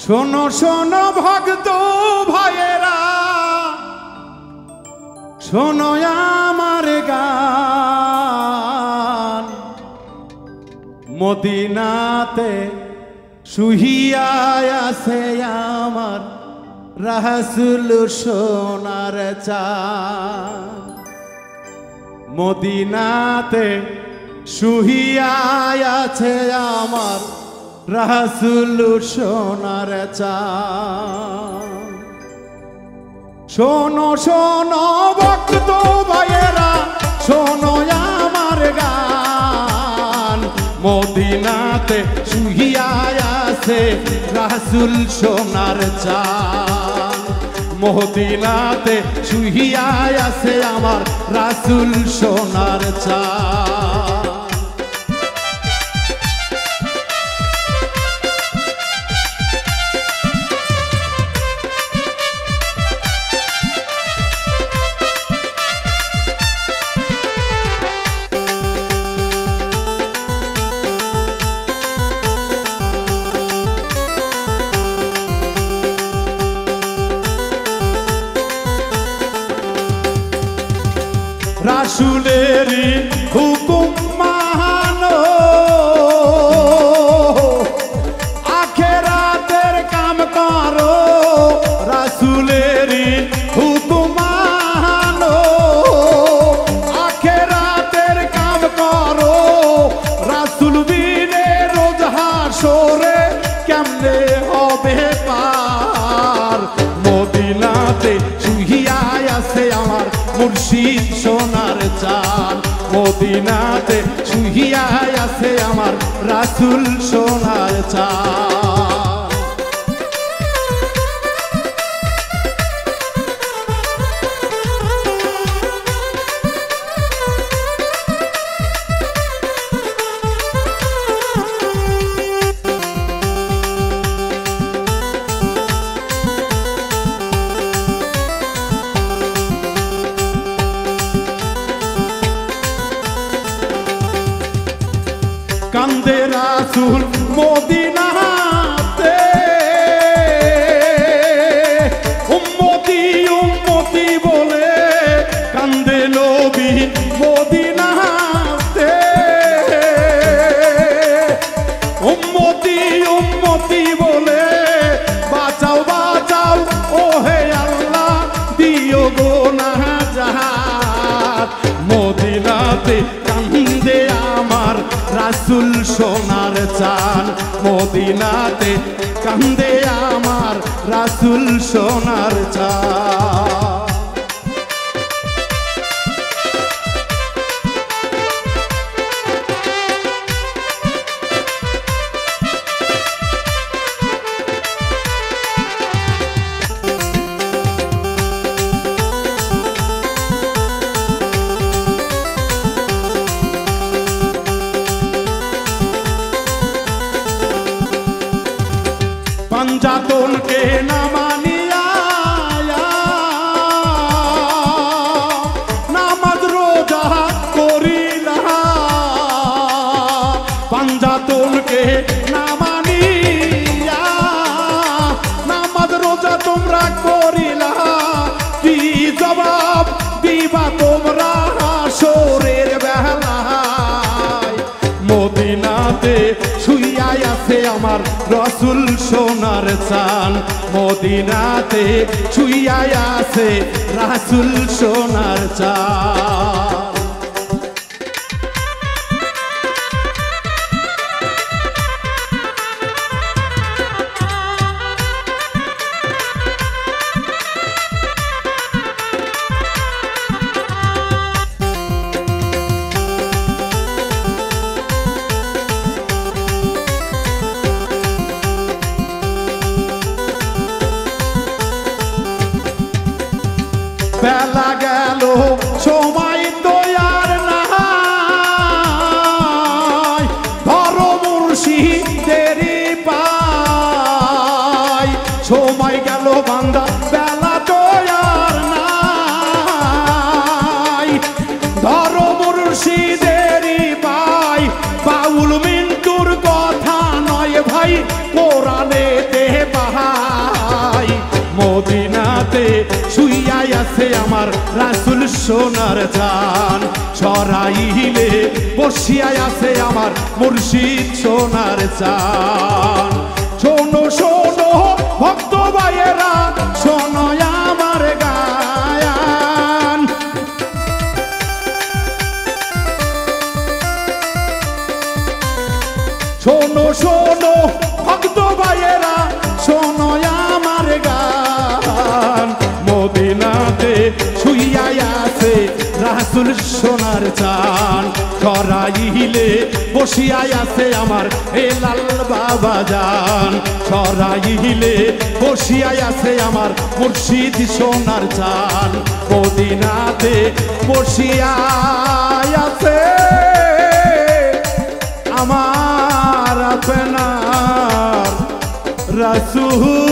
শোনো শোনো ভক্ত ভাইয়েরা, শোনো আমার গান। মদিনাতে শুইয়া আছে আমার রাসূল সোনার চাঁদ। মদিনাতে শুইয়া আছে আমার রাসূল সোনার চাঁদ। শোনো শোনো ভক্ত ভাইয়েরা, শোনো আমার গান। মদিনাতে শুইয়া আছে রাসূল সোনার চাঁদ। মদিনাতে শুইয়া আছে আমার রাসূল সোনার চাঁদ। রাসূলেরই হুকুম মানো, আখিরাতের কাম করো। রাসূলেরই হুকুম মানো, আখিরাতের কাম করো। রাসূল বিনে রোজ হাসরে কেমনে হবে পার। মদিনাতে শুইয়া আছে আমার মুর্শিদ সোনার চাঁদ। মদিনাতে শুইয়া আছে আমার রাসূল সোনার চাঁদ। কান্দে রাসূল মদিনাতে, উম্মতি উম্মতি বলে কান্দে নবী মদিনাতে। উম্মতি উম্মতি বলে বাঁচাও বাঁচাও ওহে আল্লাহ, দিও গো নাজাত। মদিনাতে কান্দে আমার রাসূল সোনার চাঁদ। মদিনাতে কান্দে আমার রাসূল সোনার চাঁদ। পাঞ্জাতনকে না মানিয়া নামাজ রোজা করিলা। পাঞ্জাতনকে না মানিয়া নামাজ রোজা তোমরা করিলা। কি জবাব দিবা তোমরা হাসরের বেলায়। মদিনাতে শুইয়া আছে আমার রাসূল সোনার চাঁদ। মদিনাতে শুইয়া আছে রাসূল সোনার চাঁদ। বেলা গেল সময় তো আর নাই, ধরো মুর্শিদেরই পায়। সময় গেল বান্দা বেলা তো আর নাই, ধরো মুর্শিদেরই পায়। বাউল মিন্টুর কথা নয় ভাই, কোরআনেতে বাহার আছে আমার রাসূল সোনার চান সরাইলে বসিয়া আছে আমার মুর্শিদ সোনার চান শোনো শোনো ভক্ত ভাইয়েরা শোনো আমার গায়ান শোনো শোনো ভক্ত ভাইয়েরা শোনো আমার গান মদিনাতে শুইয়া আছে রাসূল সোনার চান সরাইলে বসিয়া আছে আমার হেলাল বাবা জান সরাইলে বসিয়া আছে আমার মুর্শিদ সোনার চান মদিনাতে বসিয়া আছে আমার আপনার রাসূল